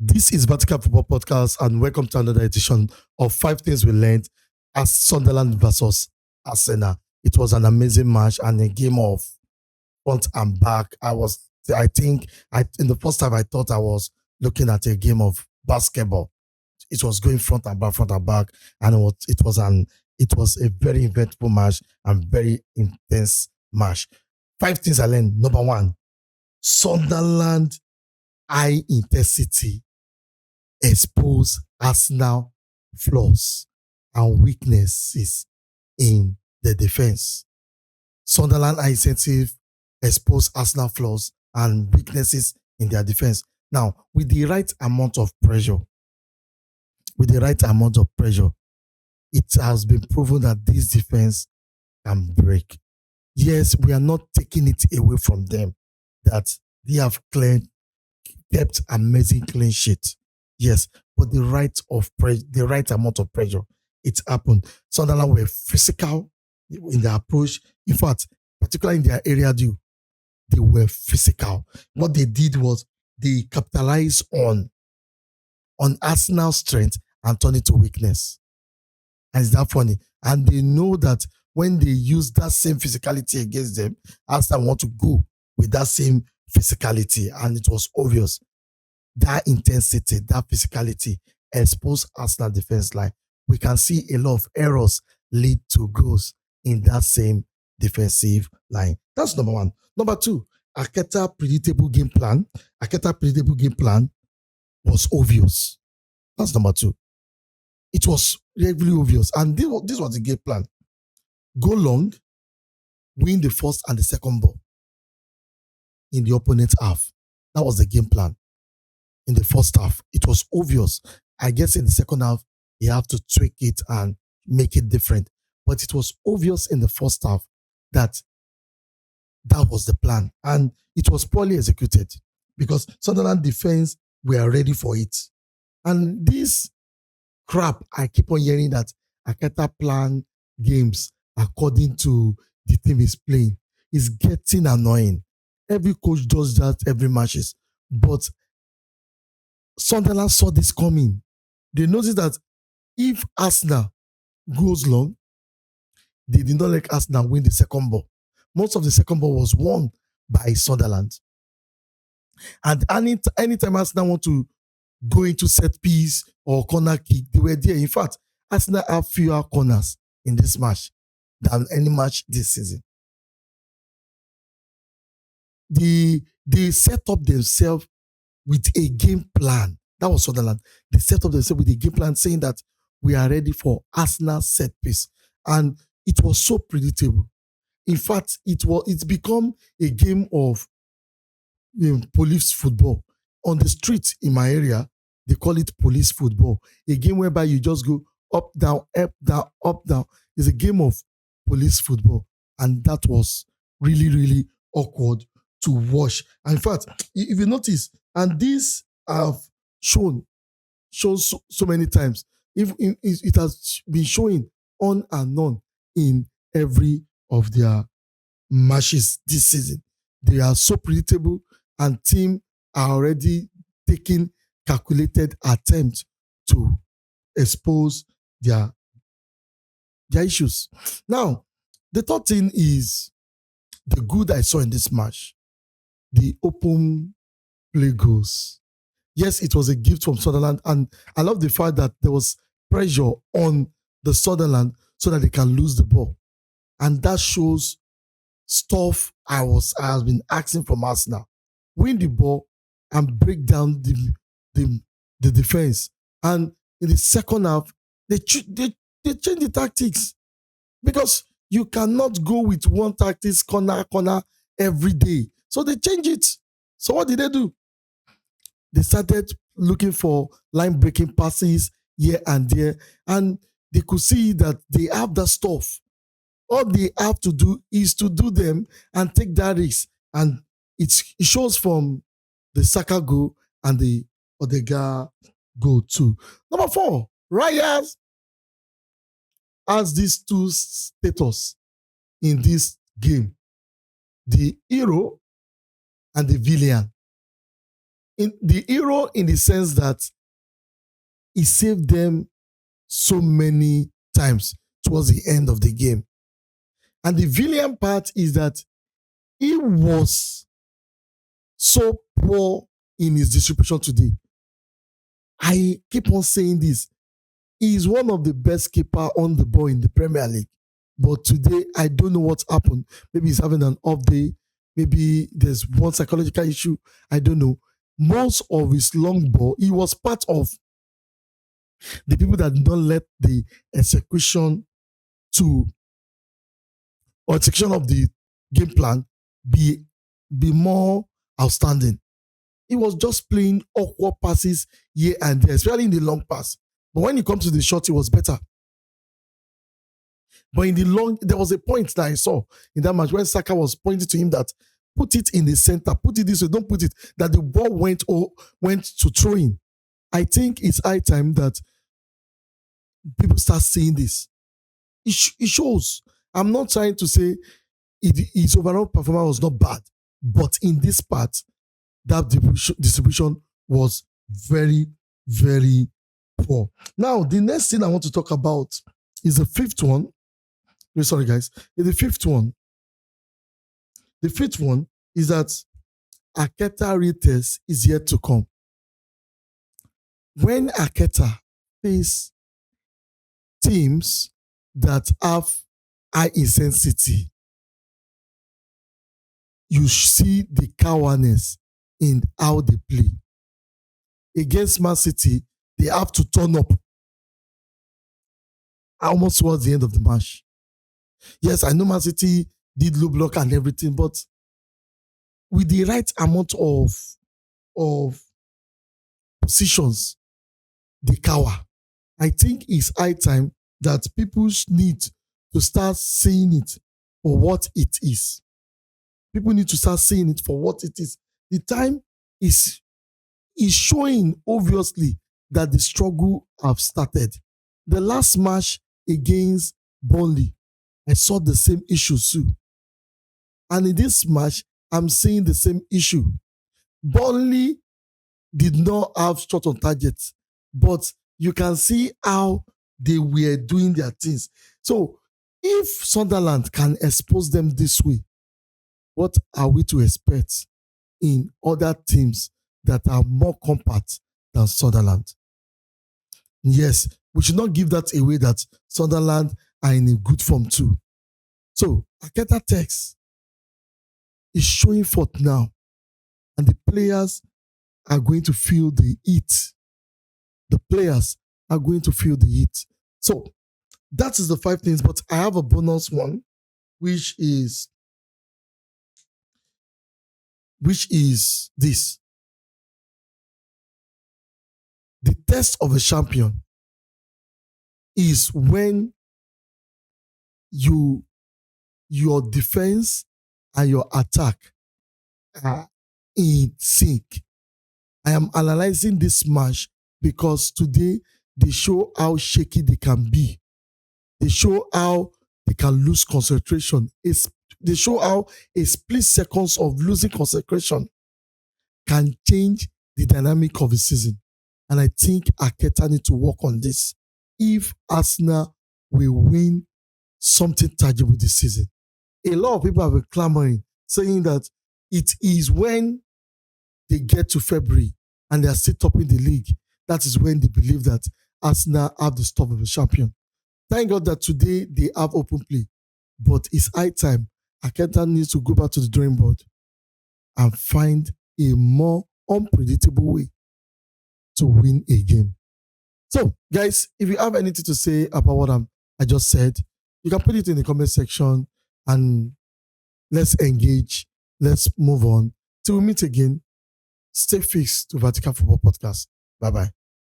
This is Vertical Football Podcast, and welcome to another edition of 5 Things We Learned as Sunderland versus Arsenal. It was an amazing match and a game of front and back. In the first time, I thought I was looking at a game of basketball. It was going front and back, and it was a very eventful match and very intense match. 5 things I learned. Number one, Sunderland high intensity expose Arsenal flaws and weaknesses in the defense. Sunderland high intensity expose Arsenal flaws and weaknesses in their defense. Now, with the right amount of pressure, it has been proven that this defense can break. Yes, we are not taking it away from them that they have kept amazing clean sheet. Yes, but the right amount of pressure, it happened. Sunderland were physical in their approach. In fact, particularly in their area deal, they were physical. What they did was they capitalized on Arsenal's strength and turned it to weakness. And is that funny? And they know that when they use that same physicality against them, Arsenal want to go with that same physicality. And it was obvious. That intensity, that physicality exposed Arsenal defense line. We can see a lot of errors lead to goals in that same defensive line. That's number one. Number two, Arteta predictable game plan was obvious. That's number two. It was really obvious. And this was the game plan. Go long, win the first and the second ball in the opponent's half. That was the game plan. In the first half, it was obvious. I guess in the second half, you have to tweak it and make it different. But it was obvious in the first half that was the plan. And it was poorly executed because Sunderland defense were ready for it. And this crap, I keep on hearing that Arteta plan games according to the team is playing is getting annoying. Every coach does that every matches. But Sunderland saw this coming. They noticed that if Arsenal goes long, they did not let Arsenal win the second ball. Most of the second ball was won by Sunderland. And anytime Arsenal want to go into set piece or corner kick, they were there. In fact, Arsenal have fewer corners in this match than any match this season. They set up themselves with a game plan. That was Sunderland. They set up themselves with a game plan saying that we are ready for Arsenal set piece. And it was so predictable. In fact, it's become a game of police football. On the street in my area, they call it police football. A game whereby you just go up, down, up, down, up, down. It's a game of police football. And that was really, really awkward to watch. And in fact, if you notice, and these have shown so many times, it has been showing on and on in every of their matches this season. They are so predictable and team are already taking calculated attempts to expose their issues. Now, the third thing is the good I saw in this match. The open play goals. Yes, it was a gift from Sunderland, and I love the fact that there was pressure on the Sunderland so that they can lose the ball. And that shows stuff I have been asking from Arsenal. Win the ball and break down the defense. And in the second half, they change the tactics because you cannot go with one tactics corner every day. So they change it. So what did they do? They started looking for line-breaking passes here and there, and they could see that they have that stuff. All they have to do is to do them and take that risk. And it shows from the Saka goal and the Odegaard goal too. Number 4, Raya has these two status in this game. The hero and the villain. In the hero in the sense that he saved them so many times towards the end of the game. And the villain part is that he was so poor in his distribution today. I keep on saying this. He is one of the best keeper on the ball in the Premier League. But today, I don't know what's happened. Maybe he's having an off day. Maybe there's one psychological issue. I don't know. Most of his long ball, he was part of the people that did not let the execution to or execution of the game plan be more outstanding. He was just playing awkward passes here and there, especially in the long pass. But when it comes to the shot, he was better. But in the long, there was a point that I saw in that match when Saka was pointing to him that put it in the center, put it this way, don't put it, that the ball went to throwing. I think it's high time that people start seeing this. It shows. I'm not trying to say his overall performance was not bad, but in this part, that distribution was very, very poor. Now, the next thing I want to talk about is the fifth one. Sorry, guys. The fifth one. The fifth one is that Arteta retest is yet to come. When Arteta face teams that have high intensity, you see the cowardice in how they play. Against Man City, they have to turn up almost towards the end of the match. Yes, I know Man City did low block and everything, but with the right amount of positions, they cower. I think it's high time that people need to start seeing it for what it is. People need to start seeing it for what it is. The time is showing obviously that the struggle have started. The last match against Burnley, I saw the same issue too. And in this match, I'm seeing the same issue. Burnley did not have shot on targets, but you can see how they were doing their things. So if Sunderland can expose them this way, what are we to expect in other teams that are more compact than Sunderland? Yes, we should not give that away that Sunderland are in a good form too. So, Arteta text is showing forth now, and the players are going to feel the heat. The players are going to feel the heat. So, that is the 5 things, but I have a bonus one, which is this. The test of a champion is when your defense and your attack are in sync. I am analyzing this match because today they show how shaky they can be. They show how they can lose concentration. They show how a split seconds of losing concentration can change the dynamic of the season. And I think Arteta need to work on this if Arsenal will win something tangible this season. A lot of people have been clamoring, saying that it is when they get to February and they are still topping the league, that is when they believe that Arsenal have the stuff of a champion. Thank God that today they have open play, but it's high time Arteta needs to go back to the drawing board and find a more unpredictable way to win a game. So, guys, if you have anything to say about what I just said, you can put it in the comment section and let's engage. Let's move on. Till we meet again, stay fixed to Vatican Football Podcast. Bye-bye.